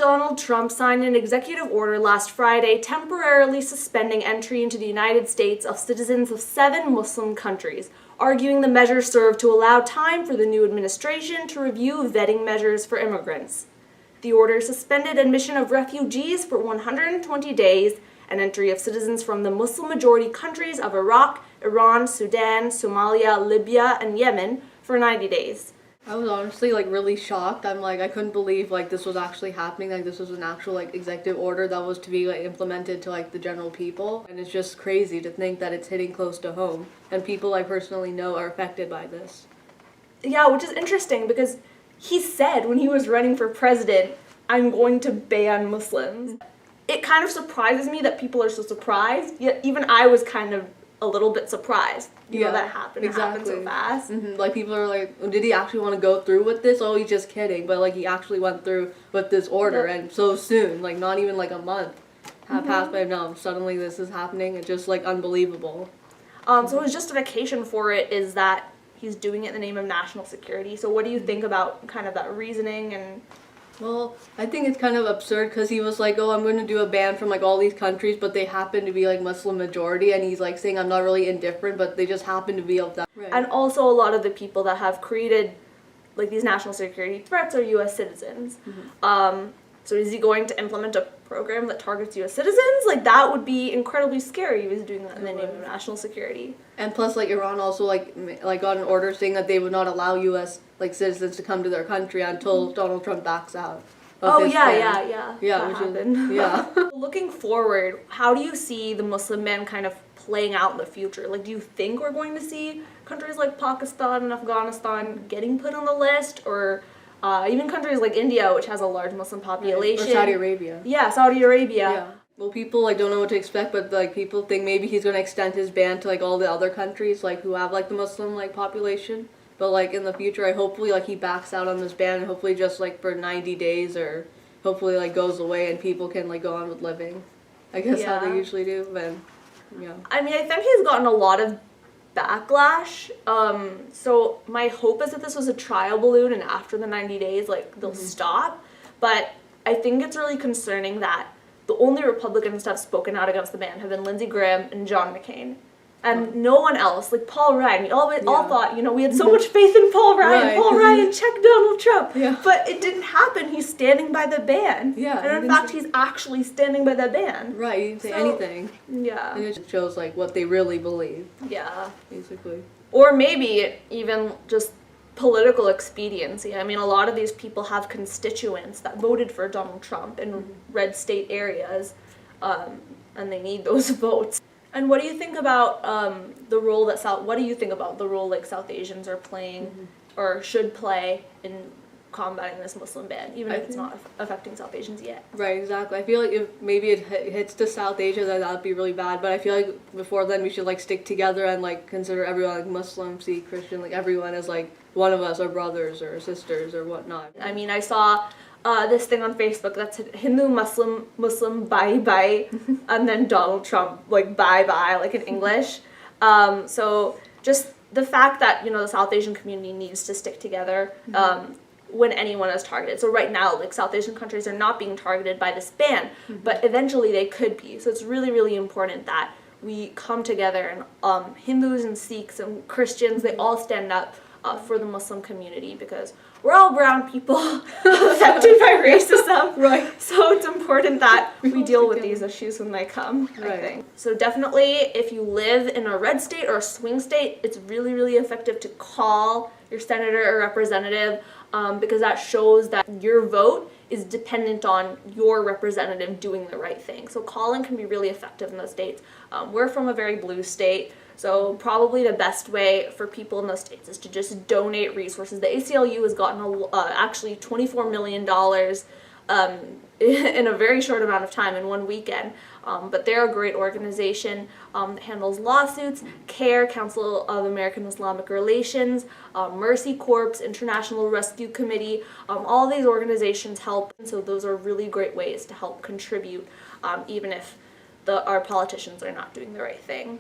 Donald Trump signed an executive order last Friday temporarily suspending entry into the United States of citizens of 7 Muslim countries, arguing the measure served to allow time for the new administration to review vetting measures for immigrants. The order suspended admission of refugees for 120 days and entry of citizens from the Muslim-majority countries of Iraq, Iran, Sudan, Somalia, Libya, and Yemen for 90 days. I was honestly really shocked. I couldn't believe this was actually happening. This was an actual executive order that was to be implemented to the general people. And it's just crazy to think that it's hitting close to home and people I personally know are affected by this. Yeah, which is interesting because he said when he was running for president, I'm going to ban Muslims. It kind of surprises me that people are so surprised, yet even I was kind of a little bit surprised. You know, that happened. Exactly. It happened so fast. Mm-hmm. People are did he actually want to go through with this? Oh, he's just kidding. But he actually went through with this order, and so soon, not even a month have passed by now. Suddenly this is happening. It's just unbelievable. So his justification for it is that he's doing it in the name of national security. So what do you think about kind of that reasoning and... Well, I think it's kind of absurd because he was oh, I'm going to do a ban from all these countries, but they happen to be Muslim majority, and he's saying I'm not really indifferent, but they just happen to be of that. Right. And also a lot of the people that have created these national security threats are U.S. citizens. Mm-hmm. So is he going to implement a program that targets U.S. citizens? That would be incredibly scary if he was doing that in the name of national security. And plus, Iran also, got an order saying that they would not allow U.S., citizens to come to their country until Donald Trump backs out. Oh, yeah. Yeah, which happened. Yeah. Looking forward, how do you see the Muslim ban kind of playing out in the future? Do you think we're going to see countries like Pakistan and Afghanistan getting put on the list, or... even countries like India, which has a large Muslim population. Or Saudi Arabia. Yeah, Saudi Arabia. Yeah. Well, people don't know what to expect, but people think maybe he's going to extend his ban to all the other countries who have the Muslim population. But in the future, hopefully he backs out on this ban, and hopefully just for 90 days or hopefully goes away and people can go on with living. I guess how they usually do. But yeah. I mean, I think he's gotten a lot of backlash. So my hope is that this was a trial balloon and after the 90 days they'll stop. But I think it's really concerning that the only Republicans to have spoken out against the ban have been Lindsey Graham and John McCain. And no one else, Paul Ryan. We all thought, we had so much faith in Paul Ryan. Right. Paul Ryan checked Donald Trump. Yeah. But it didn't happen. He's standing by the ban. Yeah. And in fact, he's actually standing by the ban. Right, he didn't say anything. Yeah. And it just shows what they really believe. Yeah. Basically. Or maybe even just political expediency. I mean, a lot of these people have constituents that voted for Donald Trump in red state areas, and they need those votes. And what do you think about the role that South Asians are playing or should play in combating this Muslim ban, even if it's not affecting South Asians yet? Right, exactly. I feel if maybe it hits to South Asia, then that would be really bad. But I feel before then we should stick together and consider everyone Muslim, Sikh, Christian, everyone as one of us, our brothers or sisters or whatnot. I mean, I saw this thing on Facebook that's Hindu, Muslim, bye bye, and then Donald Trump, bye bye, in English. So just the fact that, the South Asian community needs to stick together when anyone is targeted. So right now, South Asian countries are not being targeted by this ban, but eventually they could be. So it's really, really important that we come together, and Hindus and Sikhs and Christians, they all stand up for the Muslim community, because we're all brown people affected by racism. Right. So it's important that we deal with these issues when they come, right. I think. So definitely, if you live in a red state or a swing state, it's really, really effective to call your senator or representative, because that shows that your vote is dependent on your representative doing the right thing. So calling can be really effective in those states. We're from a very blue state, so probably the best way for people in those states is to just donate resources. The ACLU has gotten actually $24 million in a very short amount of time, in one weekend. But they're a great organization that handles lawsuits, CARE, Council of American Islamic Relations, Mercy Corps, International Rescue Committee. All these organizations help, and so those are really great ways to help contribute, even if our politicians are not doing the right thing.